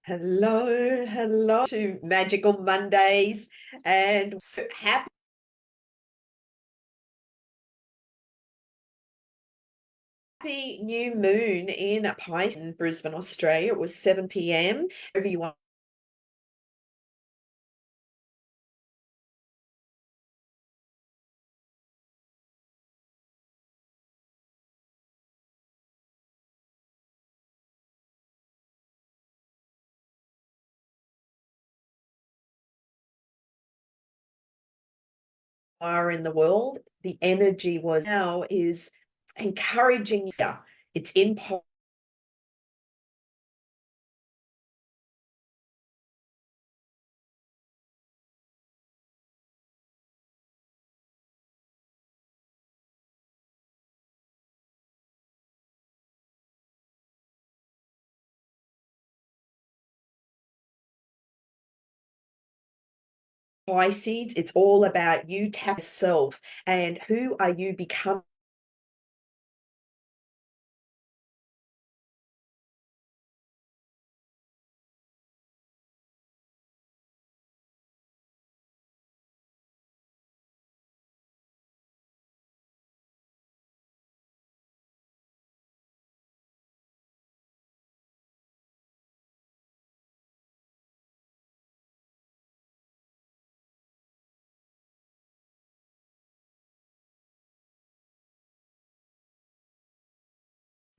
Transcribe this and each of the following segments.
Hello to Magical Mondays, and so happy new moon in Pisces in Brisbane, Australia. It was 7 p.m. Everyone are in the world. The energy was now is encouraging you. It's in Pisces. It's all about you tap yourself and who are you becoming.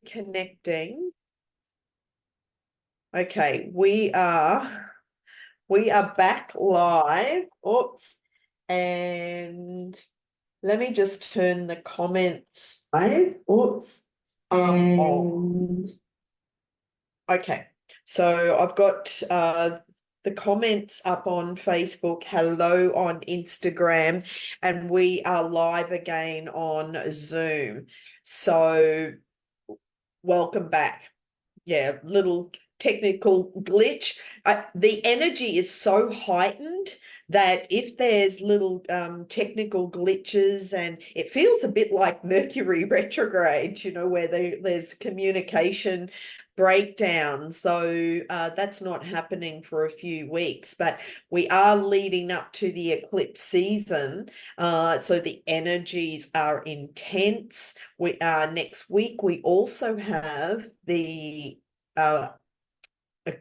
Connecting. Okay, we are back live. Oops. And let me just turn the comments. Oops. And okay. So I've got the comments up on Facebook, hello on Instagram, and we are live again on Zoom. So welcome back. Yeah, little technical glitch. The energy is so heightened that if there's little technical glitches, and it feels a bit like Mercury retrograde, where there's communication breakdowns, though that's not happening for a few weeks, but we are leading up to the eclipse season, so the energies are intense. We next week we also have the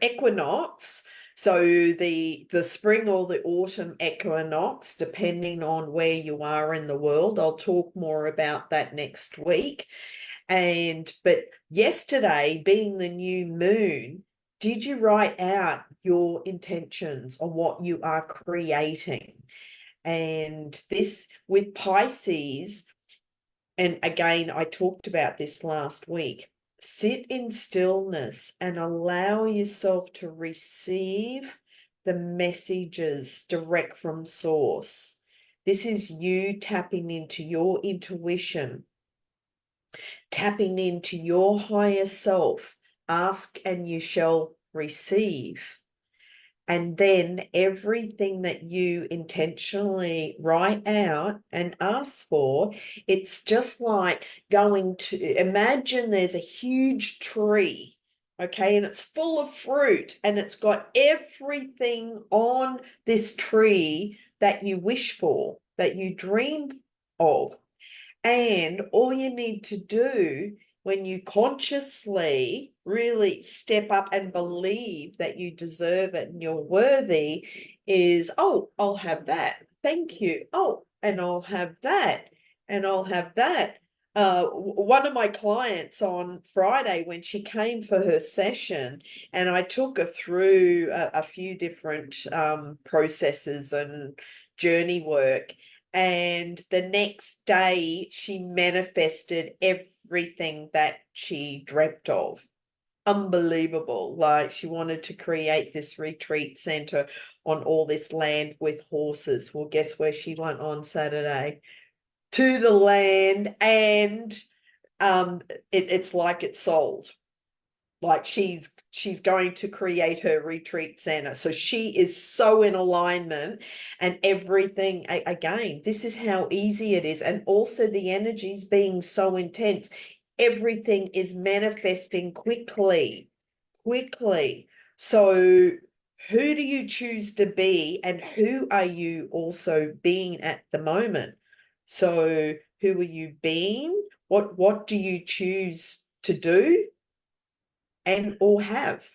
equinox, so the spring or the autumn equinox, depending on where you are in the world. I'll talk more about that next week. But yesterday being the new moon, did you write out your intentions on what you are creating? And this with Pisces, and again, I talked about this last week. Sit in stillness and allow yourself to receive the messages direct from source. This is you tapping into your intuition, tapping into your higher self. Ask and you shall receive. And then everything that you intentionally write out and ask for, it's just like going to imagine there's a huge tree, okay, and it's full of fruit, and it's got everything on this tree that you wish for, that you dream of. And all you need to do when you consciously really step up and believe that you deserve it and you're worthy is, oh, I'll have that. Thank you. Oh, and I'll have that. And I'll have that. One of my clients on Friday, when she came for her session, and I took her through a few different processes and journey work, and the next day she manifested everything that she dreamt of. Unbelievable. Like, she wanted to create this retreat center on all this land with horses. Well, guess where she went on Saturday? To the land, and it's like it's sold. Like, she's going to create her retreat center, so she is so in alignment. And everything, again, this is how easy it is. And also the energies being so intense, everything is manifesting quickly. So who do you choose to be, and who are you also being at the moment? So who are you being? What do you choose to do and or have?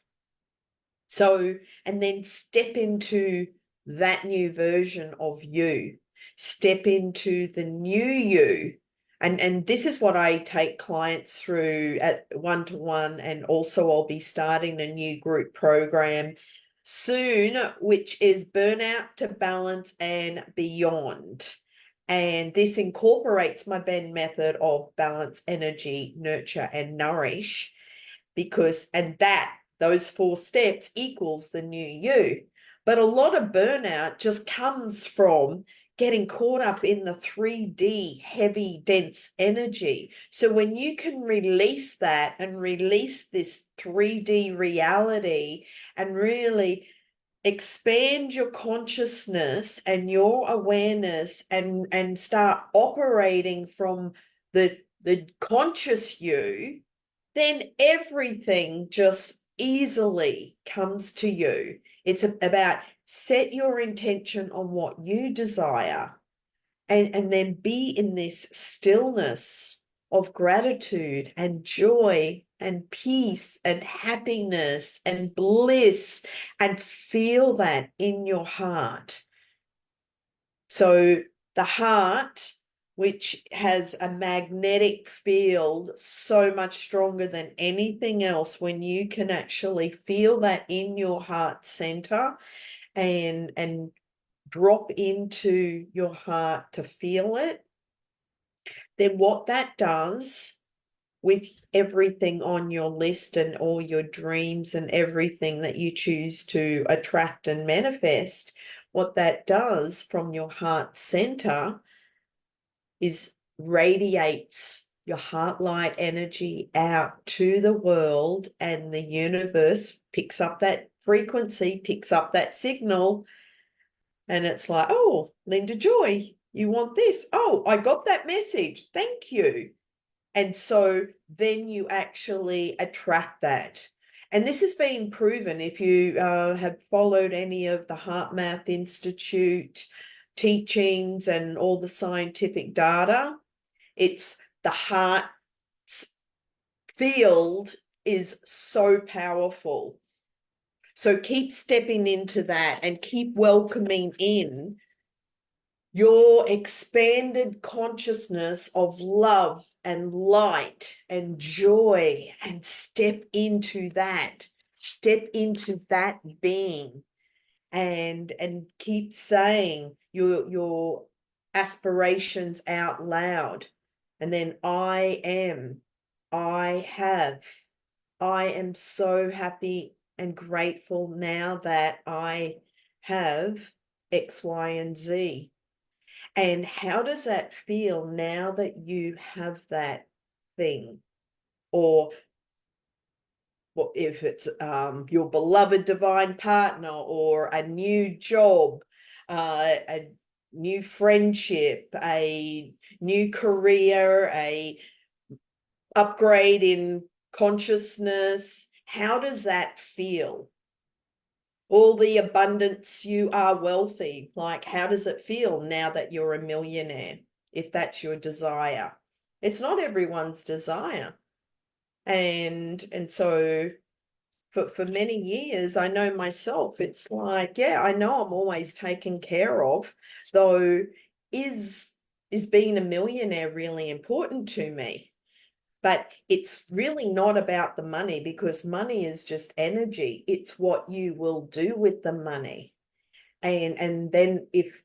So, and then step into that new version of you. Step into the new you. And this is what I take clients through at one-to-one, and also I'll be starting a new group program soon, which is Burnout to Balance and Beyond. And this incorporates my BENN method of balance, energy, nurture, and nourish, because, and that, those 4 steps equals the new you. But a lot of burnout just comes from getting caught up in the 3D heavy, dense energy. So when you can release that and release this 3D reality and really expand your consciousness and your awareness, and start operating from the conscious you, then everything just easily comes to you. It's about set your intention on what you desire, and then be in this stillness of gratitude and joy and peace and happiness and bliss, and feel that in your heart. So the heart, which has a magnetic field so much stronger than anything else, when you can actually feel that in your heart center, and drop into your heart to feel it, then what that does with everything on your list and all your dreams and everything that you choose to attract and manifest, what that does from your heart center is radiates your heart light energy out to the world, and the universe picks up that frequency, picks up that signal, and it's like, oh, Linda Joy, you want this? Oh, I got that message. Thank you. And so then you actually attract that. And this has been proven if you have followed any of the Heart Math Institute teachings and all the scientific data. It's the heart field is so powerful. So keep stepping into that and keep welcoming in your expanded consciousness of love and light and joy, and step into that being, and keep saying your aspirations out loud. And then I have, I am so happy and grateful now that I have X, Y, and Z. And how does that feel now that you have that thing? Or what if it's your beloved divine partner, or a new job, a new friendship, a new career, a upgrade in consciousness? How does that feel? All the abundance, you are wealthy. Like, how does it feel now that you're a millionaire, if that's your desire? It's not everyone's desire. And so for many years, I know myself, it's like, yeah, I know I'm always taken care of, though is being a millionaire really important to me? But it's really not about the money, because money is just energy. It's what you will do with the money. And then if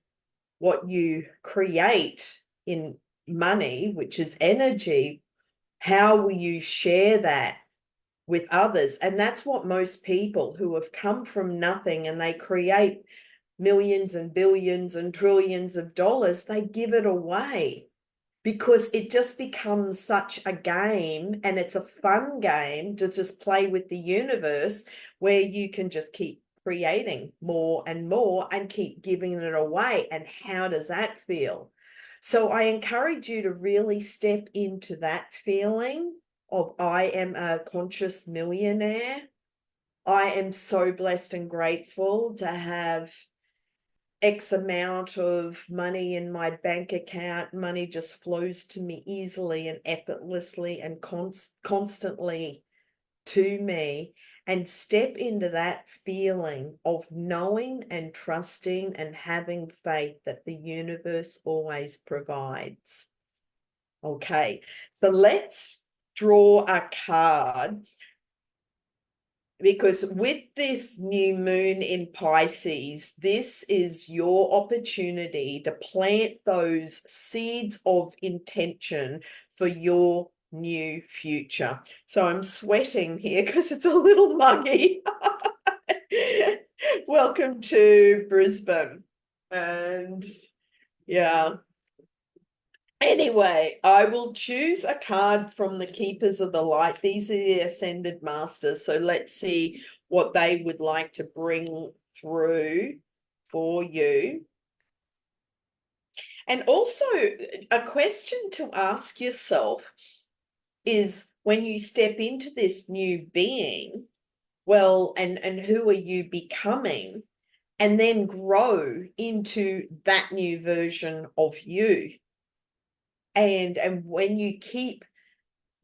what you create in money, which is energy, how will you share that with others? And that's what most people who have come from nothing and they create millions and billions and trillions of dollars, they give it away, because it just becomes such a game, and it's a fun game to just play with the universe, where you can just keep creating more and more and keep giving it away. And how does that feel? So I encourage you to really step into that feeling of I am a conscious millionaire, I am so blessed and grateful to have X amount of money in my bank account. Money just flows to me easily and effortlessly and constantly to me, and step into that feeling of knowing and trusting and having faith that the universe always provides. Okay, so let's draw a card, because with this new moon in Pisces, this is your opportunity to plant those seeds of intention for your new future. So I'm sweating here because it's a little muggy. Welcome to Brisbane. And yeah. Anyway, I will choose a card from the Keepers of the Light. These are the Ascended Masters. So let's see what they would like to bring through for you. And also, a question to ask yourself is, when you step into this new being, well, and who are you becoming? And then grow into that new version of you. And when you keep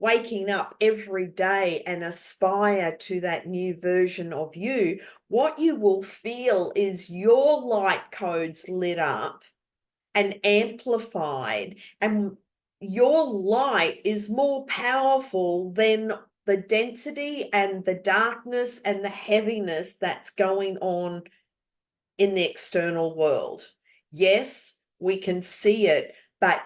waking up every day and aspire to that new version of you, what you will feel is your light codes lit up and amplified, and your light is more powerful than the density and the darkness and the heaviness that's going on in the external world. Yes, we can see it, but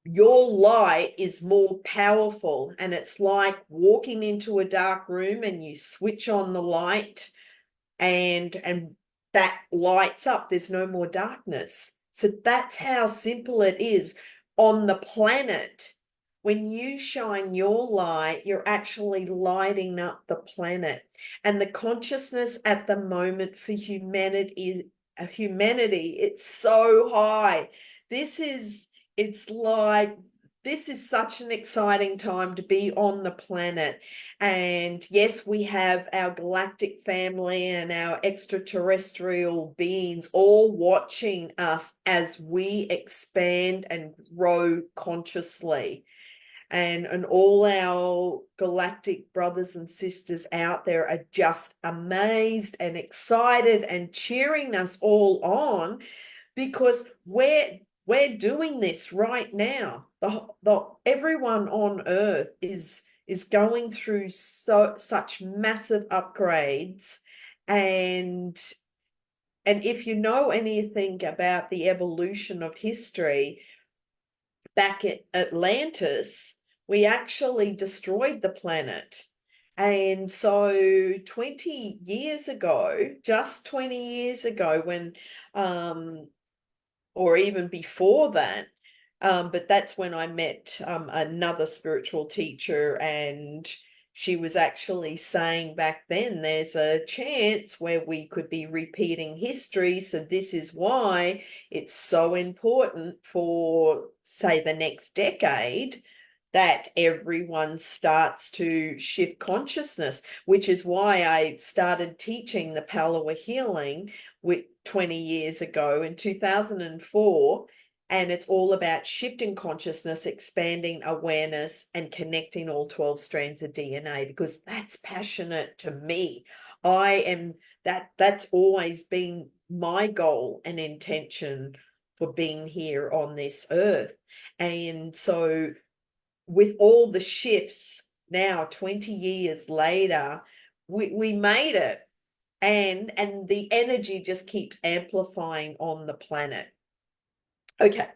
your light is more powerful, and it's like walking into a dark room and you switch on the light, and that lights up. There's no more darkness. So that's how simple it is on the planet. When you shine your light, you're actually lighting up the planet. And the consciousness at the moment for humanity, it's so high. This is it's like this is such an exciting time to be on the planet. And yes, we have our galactic family and our extraterrestrial beings all watching us as we expand and grow consciously. And all our galactic brothers and sisters out there are just amazed and excited and cheering us all on, because we're doing this right now. The everyone on earth is going through such massive upgrades. And if you know anything about the evolution of history, back at Atlantis, we actually destroyed the planet. And so 20 years ago, just 20 years ago, when or even before that. But that's when I met another spiritual teacher, and she was actually saying back then there's a chance where we could be repeating history. So this is why it's so important for, say, the next decade, that everyone starts to shift consciousness, which is why I started teaching the power of healing with 20 years ago in 2004. And it's all about shifting consciousness, expanding awareness, and connecting all 12 strands of DNA, because that's passionate to me. That's always been my goal and intention for being here on this earth. And so with all the shifts now, 20 years later, we made it. And the energy just keeps amplifying on the planet. Okay,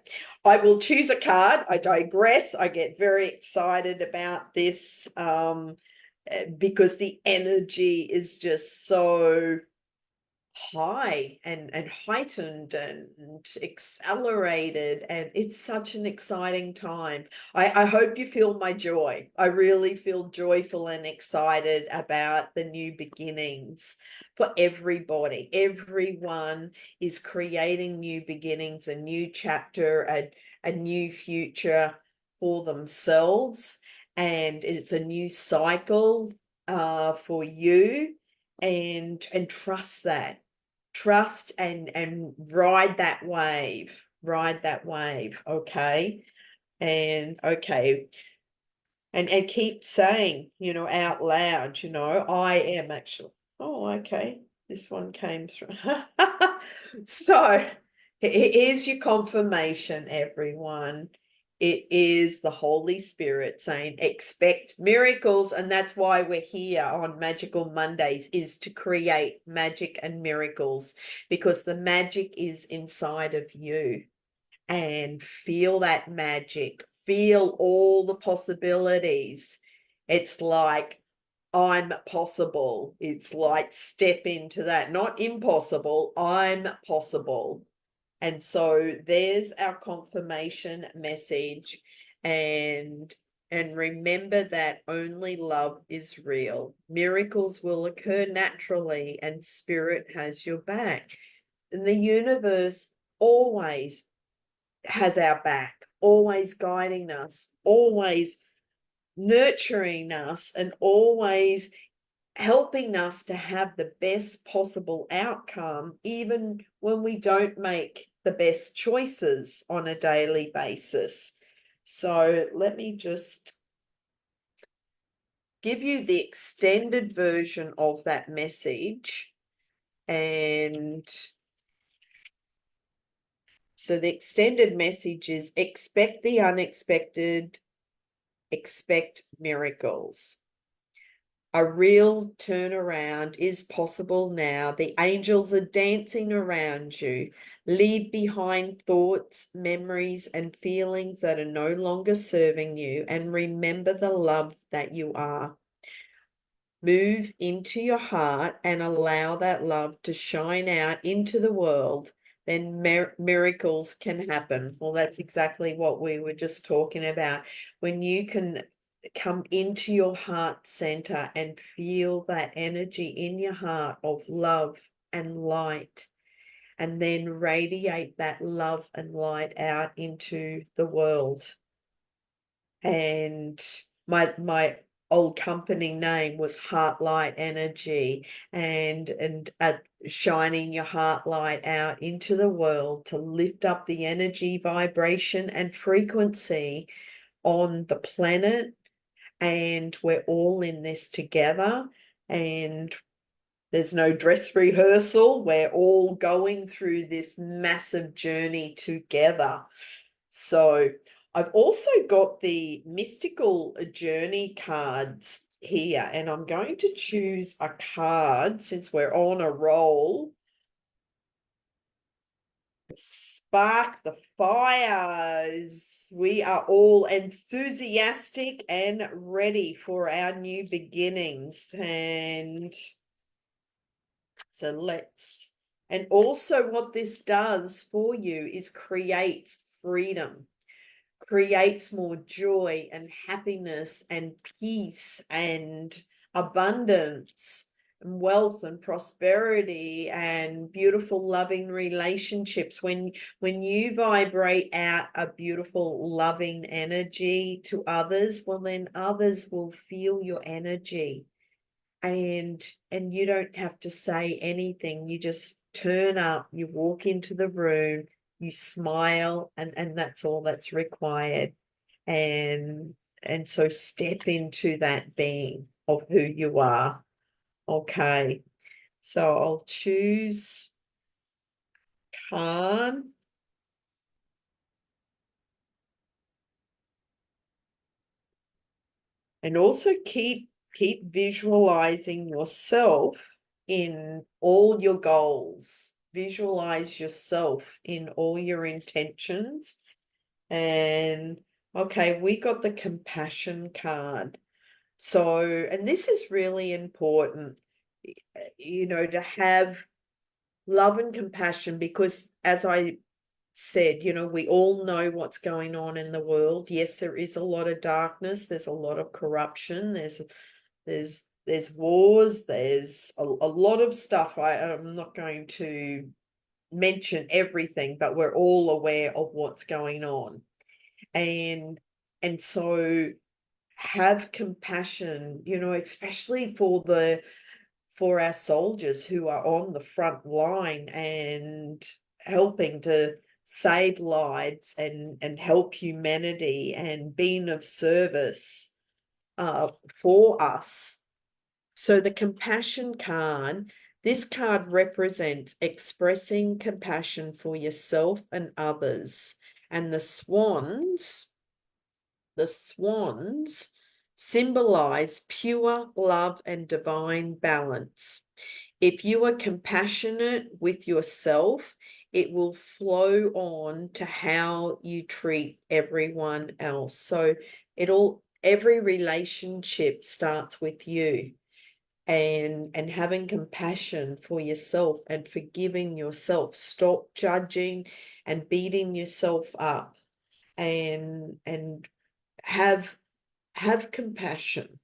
I will choose a card. I digress. I get very excited about this because the energy is just so high and heightened and accelerated, and it's such an exciting time. I hope you feel my joy. I really feel joyful and excited about the new beginnings for everybody. Everyone is creating new beginnings, a new chapter, a new future for themselves, and it's a new cycle for you. and trust that. Trust and ride that wave. Ride that wave. Okay. And okay. And keep saying, out loud, I am actually. Oh, okay. This one came through. So here's your confirmation, everyone. It is the Holy Spirit saying, expect miracles. And that's why we're here on Magical Mondays, is to create magic and miracles, because the magic is inside of you. And feel that magic, feel all the possibilities. It's like, I'm possible. It's like, step into that, not impossible, I'm possible. And so there's our confirmation message. And remember that only love is real. Miracles will occur naturally, and spirit has your back. And the universe always has our back, always guiding us, always nurturing us, and always helping us to have the best possible outcome, even when we don't make the best choices on a daily basis. So let me just give you the extended version of that message. And so the extended message is: expect the unexpected, expect miracles. A real turnaround is possible now. The angels are dancing around you. Leave behind thoughts, memories, and feelings that are no longer serving you, and remember the love that you are. Move into your heart and allow that love to shine out into the world. Then miracles can happen. Well, that's exactly what we were just talking about. When you can come into your heart center and feel that energy in your heart of love and light, and then radiate that love and light out into the world. And my old company name was Heartlight Energy, and shining your heart light out into the world to lift up the energy, vibration, and frequency on the planet. And we're all in this together, and there's no dress rehearsal. We're all going through this massive journey together. So I've also got the mystical journey cards here, and I'm going to choose a card since we're on a roll. Spark the fires. We are all enthusiastic and ready for our new beginnings. And so and also what this does for you is creates freedom, creates more joy and happiness and peace and abundance and wealth and prosperity and beautiful loving relationships. When you vibrate out a beautiful loving energy to others, well, then others will feel your energy. And you don't have to say anything. You just turn up, you walk into the room, you smile, and that's all that's required. And so step into that being of who you are. Okay, so I'll choose card. And also keep visualizing yourself in all your goals. Visualize yourself in all your intentions. And okay, we got the compassion card. So, and this is really important, to have love and compassion, because as I said, we all know what's going on in the world. Yes, there is a lot of darkness. There's a lot of corruption. There's wars. There's a lot of stuff. I'm not going to mention everything, but we're all aware of what's going on. And so have compassion, especially for for our soldiers who are on the front line and helping to save lives and help humanity and being of service for us. So the compassion card, this card represents expressing compassion for yourself and others. And the swans symbolize pure love and divine balance. If you are compassionate with yourself, it will flow on to how you treat everyone else. So every relationship starts with you, and having compassion for yourself and forgiving yourself. Stop judging and beating yourself up, and have compassion.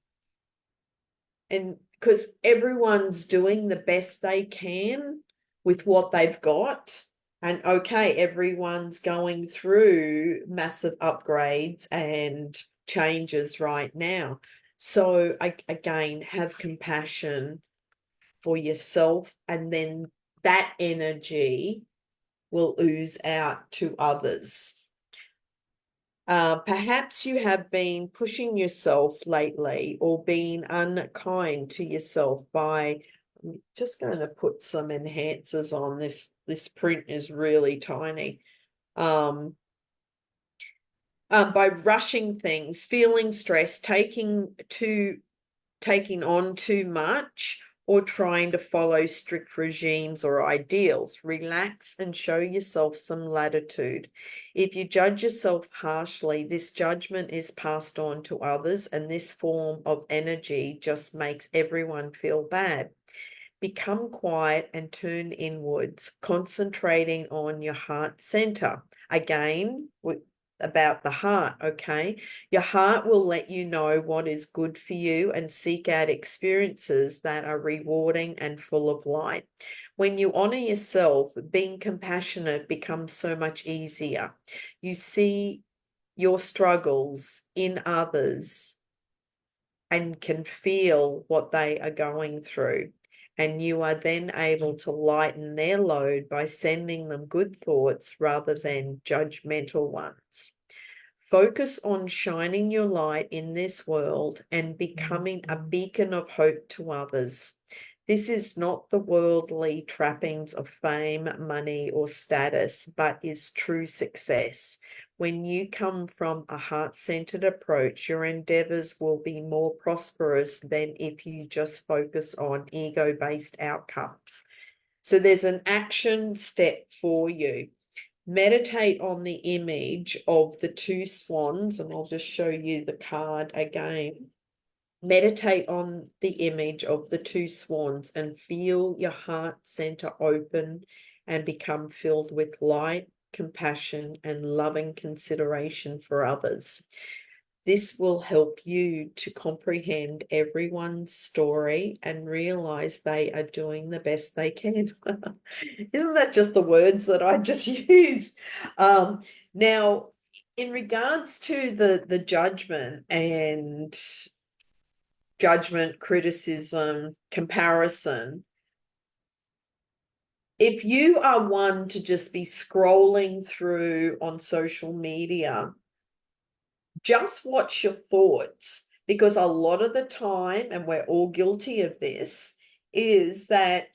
And because everyone's doing the best they can with what they've got. And okay, everyone's going through massive upgrades and changes right now. So again, have compassion for yourself, and then that energy will ooze out to others. Perhaps you have been pushing yourself lately or being unkind to yourself by, I'm just going to put some enhancers on this. This print is really tiny. By rushing things, feeling stressed, taking on too much, or trying to follow strict regimes or ideals. Relax and show yourself some latitude. If you judge yourself harshly, this judgment is passed on to others, and this form of energy just makes everyone feel bad. Become quiet and turn inwards, concentrating on your heart center. Again, about the heart, okay? Your heart will let you know what is good for you and seek out experiences that are rewarding and full of light. When you honor yourself, being compassionate becomes so much easier. You see your struggles in others and can feel what they are going through. And you are then able to lighten their load by sending them good thoughts rather than judgmental ones. Focus on shining your light in this world and becoming a beacon of hope to others. This is not the worldly trappings of fame, money, or status, but is true success. When you come from a heart-centered approach, your endeavors will be more prosperous than if you just focus on ego-based outcomes. So there's an action step for you. Meditate on the image of the two swans, and I'll just show you the card again. Meditate on the image of the two swans and feel your heart center open and become filled with light, compassion, and loving consideration for others. This will help you to comprehend everyone's story and realize they are doing the best they can. Isn't that just the words that I just used? Now, in regards to the judgment and criticism, comparison, if you are one to just be scrolling through on social media, just watch your thoughts, because a lot of the time, and we're all guilty of this, is that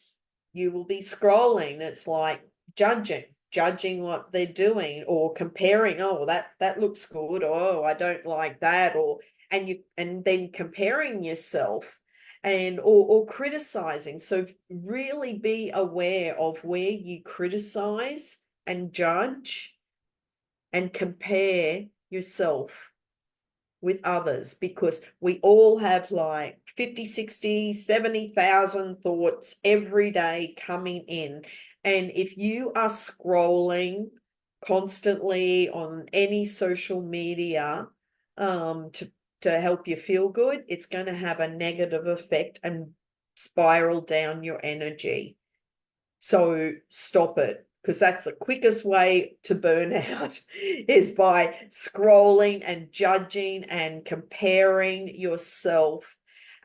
you will be scrolling. It's like judging what they're doing, or comparing. Oh, that looks good. Oh, I don't like that. And then comparing yourself or criticizing. So really be aware of where you criticize and judge and compare yourself with others, because we all have like 50, 60, 70,000 thoughts every day coming in. And if you are scrolling constantly on any social media to help you feel good, it's going to have a negative effect and spiral down your energy. So stop it, because that's the quickest way to burn out is by scrolling and judging and comparing yourself.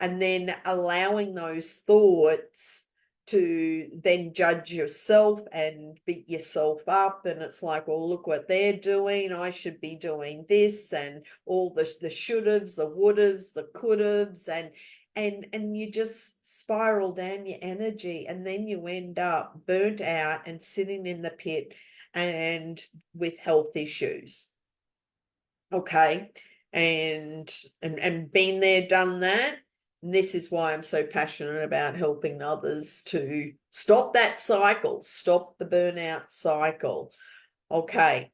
and then allowing those thoughts to then judge yourself and beat yourself up. And it's like, well, look what they're doing. I should be doing this, and all the should-haves, the would-haves, the could-haves, and you just spiral down your energy, and then you end up burnt out and sitting in the pit and with health issues. Okay. And been there, done that. And this is why I'm so passionate about helping others to stop that cycle, stop the burnout cycle. Okay.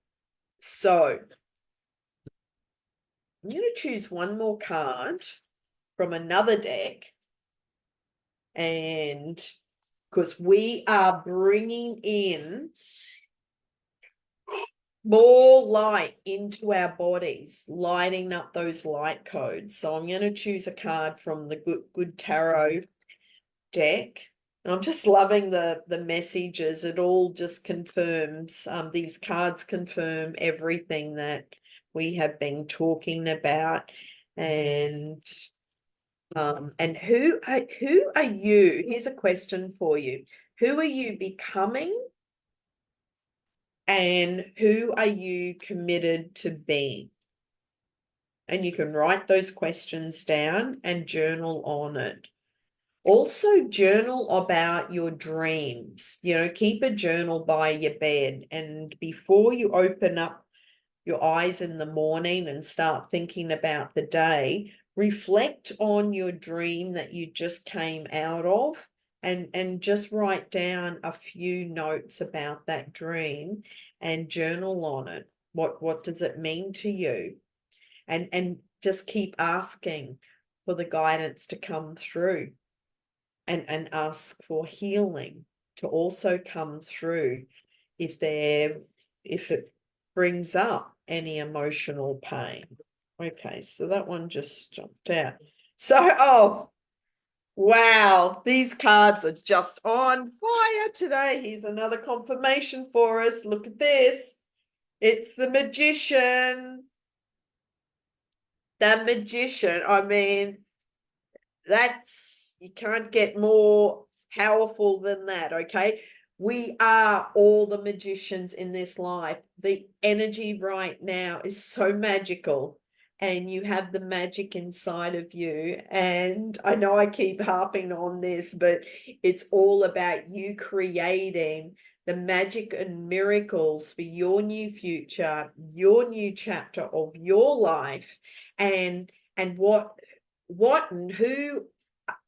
So I'm going to choose one more card from another deck, and because we are bringing in more light into our bodies, lighting up those light codes. So I'm going to choose a card from the Good Tarot deck. And I'm just loving the messages. It all just confirms, these cards confirm everything that we have been talking about. And who are you? Here's a question for you. Who are you becoming? And who are you committed to being? And you can write those questions down and journal on it. Also journal about your dreams. Keep a journal by your bed, and before you open up your eyes in the morning and start thinking about the day, reflect on your dream that you just came out of, and just write down a few notes about that dream and journal on it. What does it mean to you? And just keep asking for the guidance to come through, and ask for healing to also come through if it brings up any emotional pain. Okay, so that one just jumped out. So, oh, wow, these cards are just on fire today. Here's another confirmation for us. Look at this. It's the Magician. The Magician. I mean, you can't get more powerful than that. Okay. We are all the magicians in this life. The energy right now is so magical, and you have the magic inside of you. And I know I keep harping on this, but it's all about you creating the magic and miracles for your new future, your new chapter of your life. And what and who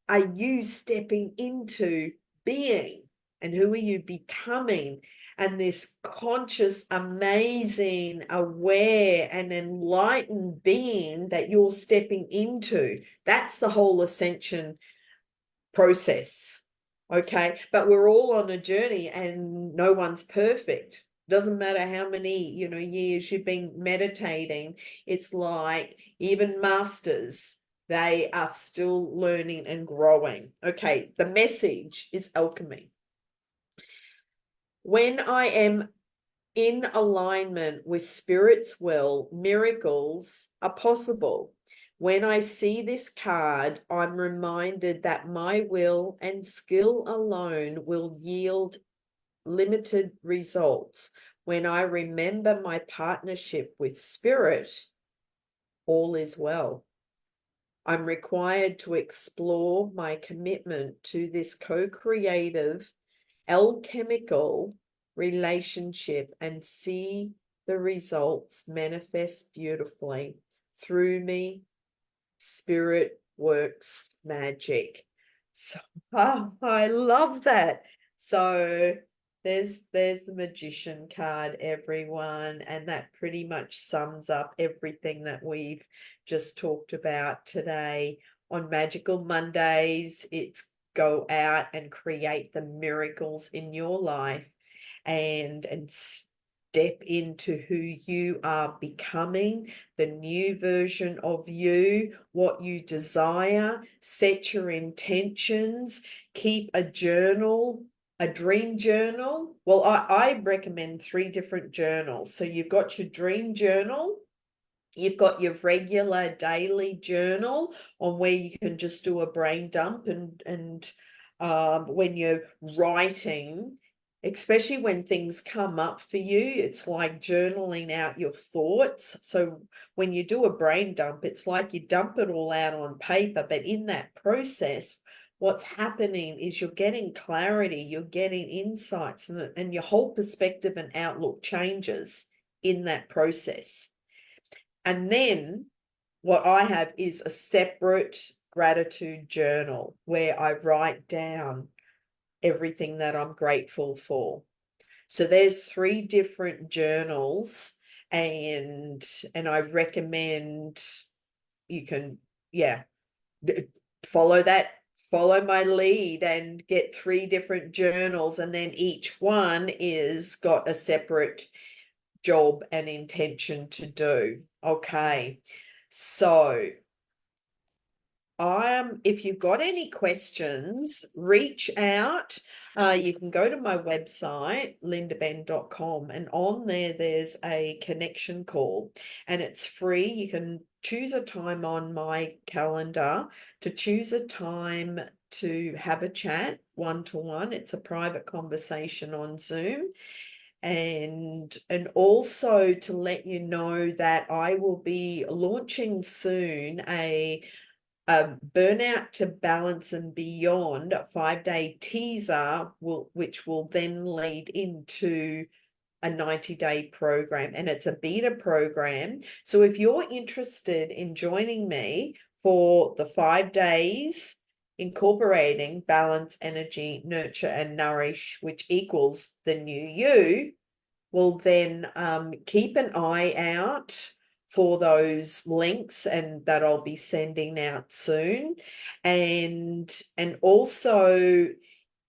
are you stepping into being, and who are you becoming? And this conscious, amazing, aware, and enlightened being that you're stepping into, that's the whole ascension process. Okay, but we're all on a journey, and no one's perfect. Doesn't matter how many years you've been meditating. It's like even masters, they are still learning and growing. Okay, the message is alchemy. When I am in alignment with Spirit's will, miracles are possible. When I see this card, I'm reminded that my will and skill alone will yield limited results. When I remember my partnership with Spirit, all is well. I'm required to explore my commitment to this co-creative, alchemical relationship and see the results manifest beautifully through me. Spirit works magic. So I love that. So there's the Magician card, everyone, and that pretty much sums up everything that we've just talked about today. On Magical Mondays, it's go out and create the miracles in your life, and step into who you are becoming, the new version of you, what you desire. Set your intentions, keep a journal, a dream journal. Well, I recommend 3 different journals. So you've got your dream journal, You've got your regular daily journal on where you can just do a brain dump, and when you're writing, especially when things come up for you, it's like journaling out your thoughts. So when you do a brain dump, it's like you dump it all out on paper, but in that process, what's happening is you're getting clarity, you're getting insights, and your whole perspective and outlook changes in that process. And then what I have is a separate gratitude journal where I write down everything that I'm grateful for. So there's 3 different journals, and I recommend you can, yeah, follow my lead and get 3 different journals, and then each one is got a separate job and intention to do. Okay. So if you've got any questions, reach out. You can go to my website, lindabenn.com, and on there's a connection call, and it's free. You can choose a time on my calendar to choose a time to have a chat one-to-one. It's a private conversation on Zoom. And also to let you know that I will be launching soon a burnout to balance and beyond, a 5-day teaser which will then lead into a 90-day program, and it's a beta program. So if you're interested in joining me for the 5 days incorporating balance, energy, nurture, and nourish, which equals the new you, well then keep an eye out for those links, and that I'll be sending out soon. And also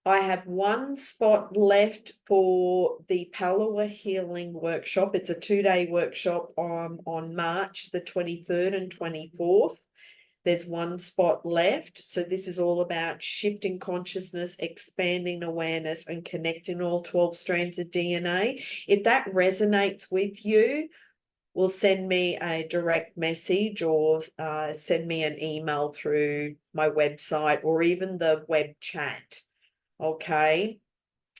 I have 1 spot left for the Palawa Healing Workshop. It's a 2-day workshop on March the 23rd and 24th. There's 1 spot left. So this is all about shifting consciousness, expanding awareness, and connecting all 12 strands of DNA. If that resonates with you, will send me a direct message, or send me an email through my website or even the web chat. Okay.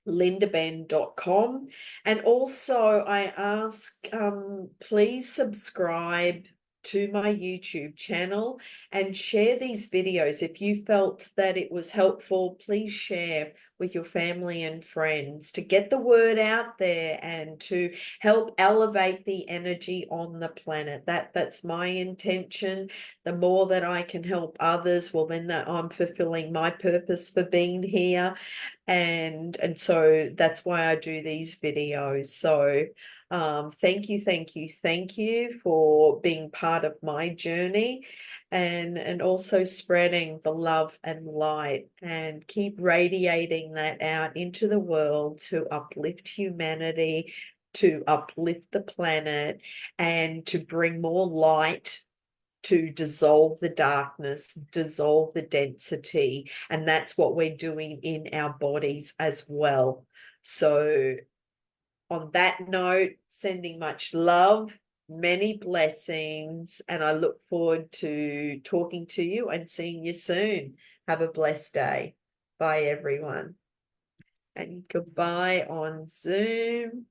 lindabenn.com. And also I ask, please subscribe to my YouTube channel and share these videos. If you felt that it was helpful, please share with your family and friends to get the word out there and to help elevate the energy on the planet. That's my intention. The more that I can help others, well, then that I'm fulfilling my purpose for being here. And so that's why I do these videos. So thank you for being part of my journey, and also spreading the love and light, and keep radiating that out into the world to uplift humanity, to uplift the planet, and to bring more light, to dissolve the darkness, dissolve the density. And that's what we're doing in our bodies as well. So on that note, sending much love, many blessings, and I look forward to talking to you and seeing you soon. Have a blessed day. Bye, everyone. And goodbye on Zoom.